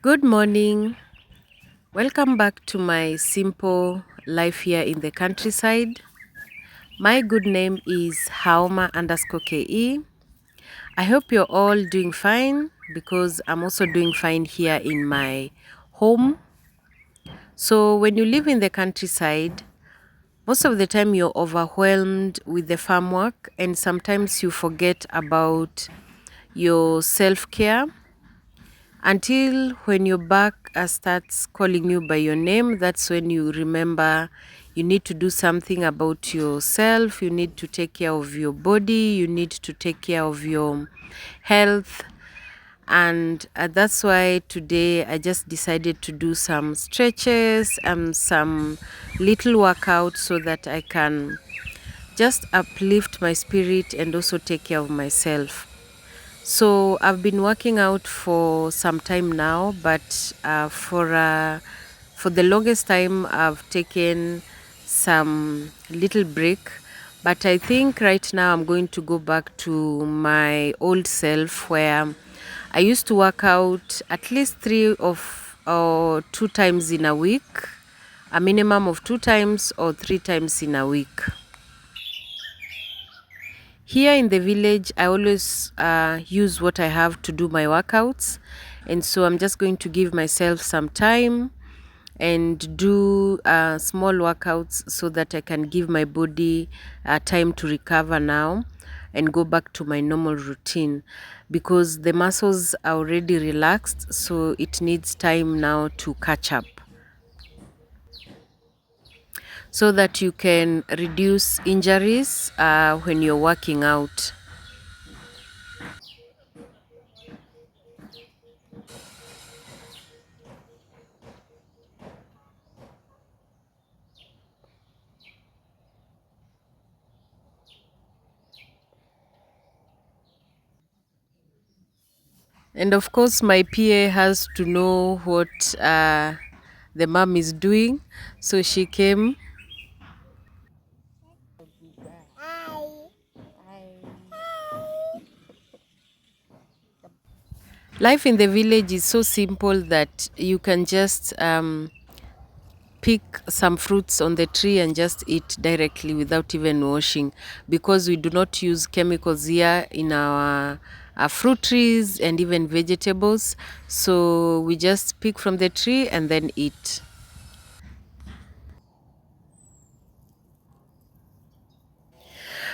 Good morning. Welcome back to my simple life here in the countryside. My good name is Haoma underscore KE. I hope you're all doing fine because I'm also doing fine here in my home. So, when you live in the countryside, most of the time you're overwhelmed with the farm work, and sometimes you forget about your self care until when your back starts calling you by your name. That's when you remember you need to do something about yourself. You need to take care of your body, you need to take care of your health. And that's why today I just decided to do some stretches and some little workout so that I can just uplift my spirit and also take care of myself. So I've been working out for some time now, but for the longest time I've taken some little break. But I think right now I'm going to go back to my old self where I used to work out at least three of or two times in a week, a minimum of two times or three times in a week. Here in the village, I always use what I have to do my workouts. And so I'm just going to give myself some time and do small workouts so that I can give my body time to recover now and go back to my normal routine because the muscles are already relaxed, so it needs time now to catch up so that you can reduce injuries when you're working out. And of course, my PA has to know what the mom is doing. So she came. Life in the village is so simple that you can just pick some fruits on the tree and just eat directly without even washing because we do not use chemicals here in our fruit trees and even vegetables. So we just pick from the tree and then eat.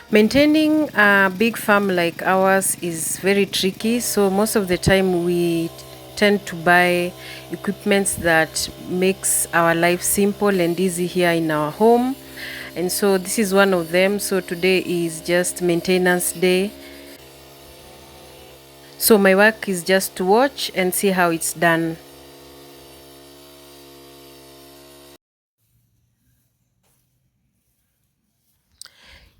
Maintaining a big farm like ours is very tricky, so most of the time we tend to buy equipments that makes our life simple and easy here in our home. And so this is one of them. So today is just maintenance day. So my work is just to watch and see how it's done.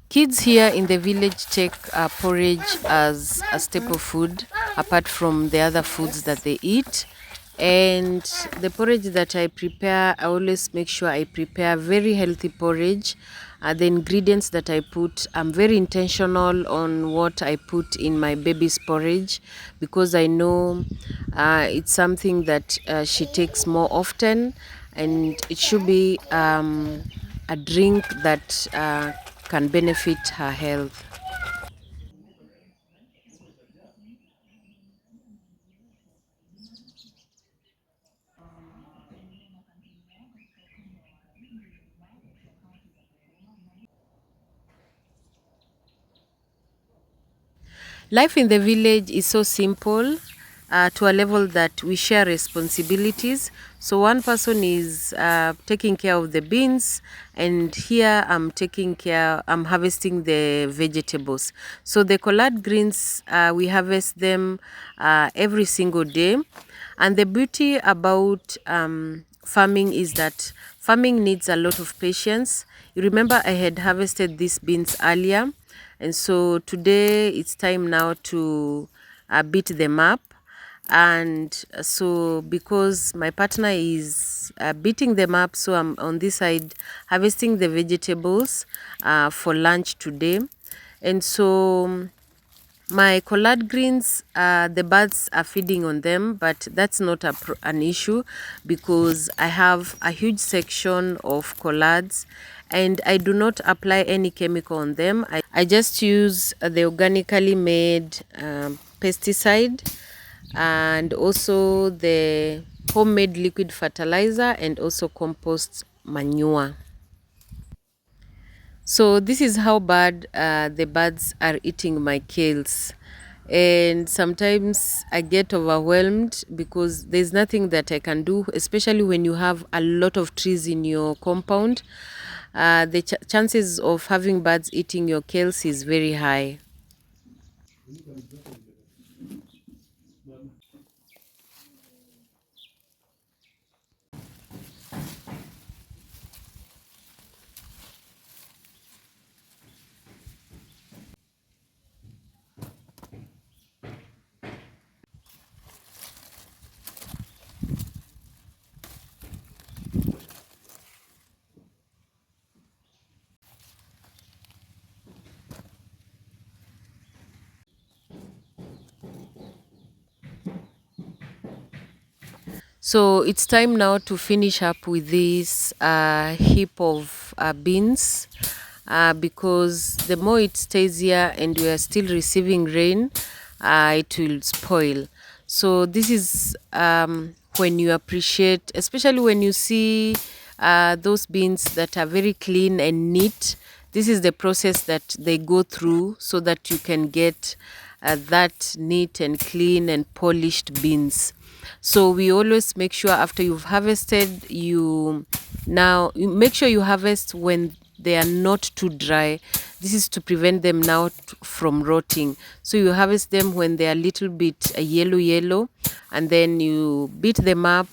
Kids here in the village take porridge as a staple food, apart from the other foods that they eat. And the porridge that I prepare, I always make sure I prepare very healthy porridge. The ingredients that I put, I'm very intentional on what I put in my baby's porridge because I know it's something that she takes more often, and it should be a drink that can benefit her health. Life in the village is so simple to a level that we share responsibilities. So one person is taking care of the beans, and here I'm harvesting the vegetables. So the collard greens, we harvest them every single day. And the beauty about farming is that farming needs a lot of patience. You remember I had harvested these beans earlier, and so today it's time now to beat them up. And so because my partner is beating them up, so I'm on this side harvesting the vegetables for lunch today. And so My collard greens, the birds are feeding on them, but that's not an issue because I have a huge section of collards and I do not apply any chemical on them. I just use the organically made pesticide and also the homemade liquid fertilizer and also compost manure. So this is how bad the birds are eating my kales. And sometimes I get overwhelmed because there's nothing that I can do, especially when you have a lot of trees in your compound. The chances of having birds eating your kales is very high. So it's time now to finish up with this heap of beans because the more it stays here and we are still receiving rain, it will spoil. So this is when you appreciate, especially when you see those beans that are very clean and neat. This is the process that they go through so that you can get that neat and clean and polished beans. So we always make sure after you've harvested, you make sure you harvest when they are not too dry. This is to prevent them now from rotting. So you harvest them when they are a little bit yellow, and then you beat them up.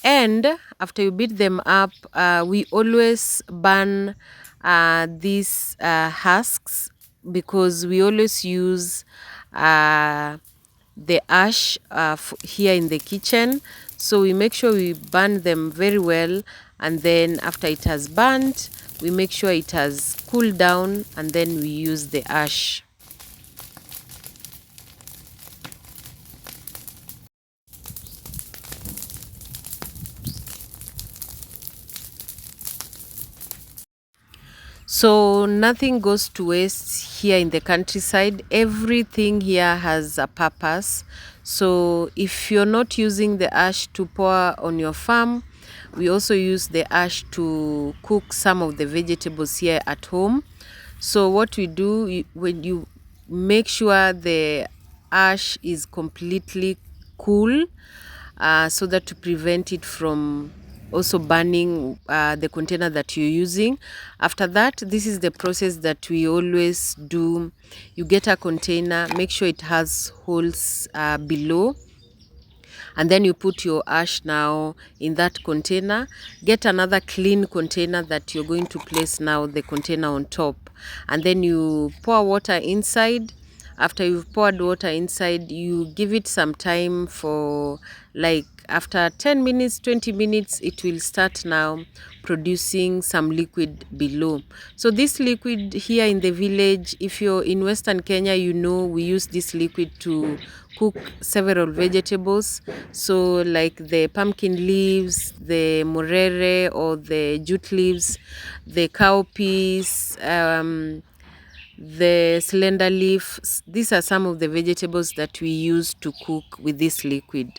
And after you beat them up, we always burn these husks because we always use the ash here in the kitchen. So we make sure we burn them very well, and then after it has burnt, we make sure it has cooled down, and then we use the ash. So nothing goes to waste here in the countryside. Everything here has a purpose. So if you're not using the ash to pour on your farm, we also use the ash to cook some of the vegetables here at home. So what we do, when you make sure the ash is completely cool, so that to prevent it from also burning the container that you're using. After that, this is the process that we always do. You get a container, make sure it has holes below, and then you put your ash now in that container. Get another clean container that you're going to place now the container on top, and then you pour water inside. After you've poured water inside, you give it some time for like after 10 minutes, 20 minutes, it will start now producing some liquid below. So this liquid here in the village, if you're in Western Kenya, you know we use this liquid to cook several vegetables. So like the pumpkin leaves, the morere or the jute leaves, the cowpeas, the slender leaf. These are some of the vegetables that we use to cook with this liquid.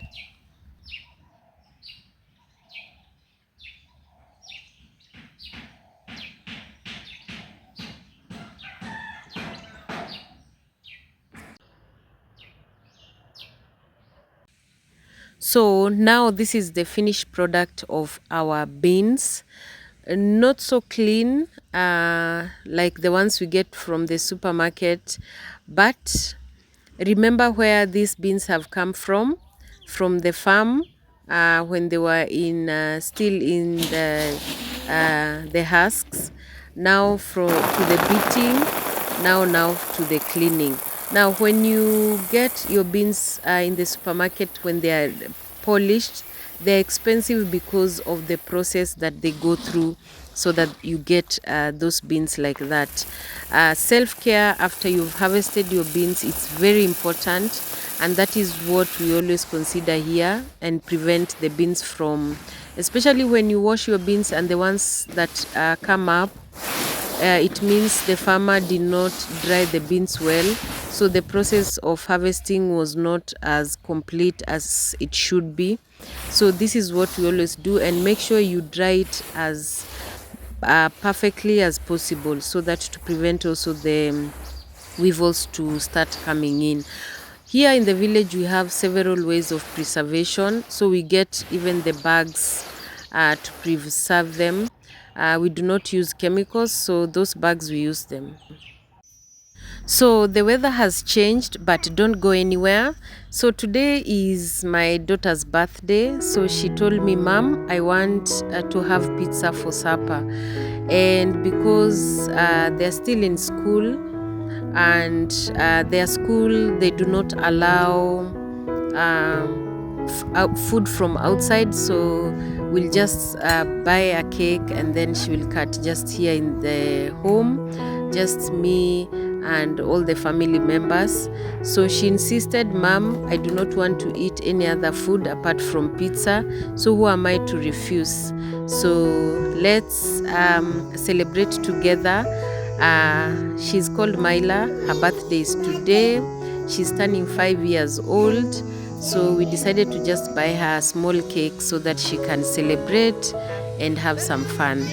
So now this is the finished product of our beans. Not so clean like the ones we get from the supermarket, but remember where these beans have come from the farm when they were in still in the husks, now from to the beating, now to the cleaning. Now when you get your beans in the supermarket, when they are polished, they're expensive because of the process that they go through. so that you get those beans like that. Self-care after you've harvested your beans, it's very important, and that is what we always consider here and prevent the beans from, especially when you wash your beans and the ones that come up, it means the farmer did not dry the beans well, so the process of harvesting was not as complete as it should be. So this is what we always do, and make sure you dry it as perfectly as possible, so that to prevent also the weevils to start coming in. Here in the village we have several ways of preservation, so we get even the bags to preserve them. We do not use chemicals, so those bags we use them. So the weather has changed, but don't go anywhere. So today is my daughter's birthday, so she told me, Mom, I want to have pizza for supper. And because they're still in school, and their school, they do not allow food from outside, so we'll just buy a cake and then she will cut just here in the home, just me and all the family members. So she insisted, Mom, I do not want to eat any other food apart from pizza, so who am I to refuse? So let's celebrate together. She's called Myla. Her birthday is today. She's turning 5 years old. So we decided to just buy her a small cake so that she can celebrate and have some fun.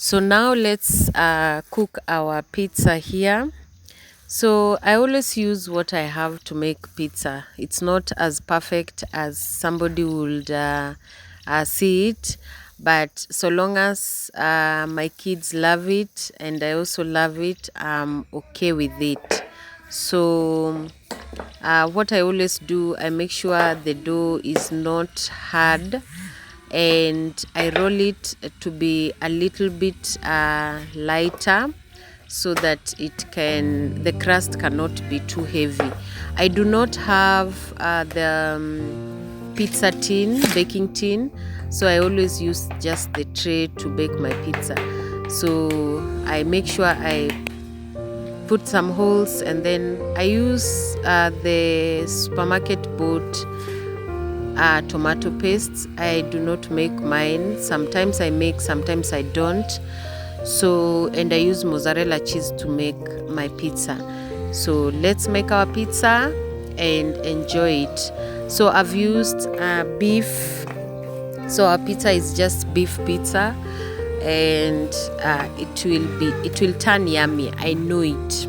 So now let's cook our pizza here. So I always use what I have to make pizza. It's not as perfect as somebody would see it, but so long as my kids love it and I also love it, I'm okay with it. So what I always do, I make sure the dough is not hard, and I roll it to be a little bit lighter, so that the crust cannot be too heavy. I do not have the pizza tin, baking tin, so I always use just the tray to bake my pizza. So I make sure I put some holes, and then I use the supermarket bought tomato paste. I do not make mine. Sometimes I make, sometimes I don't. So, and I use mozzarella cheese to make my pizza. So let's make our pizza and enjoy it. So I've used beef. So our pizza is just beef pizza, and it will turn yummy. I know it.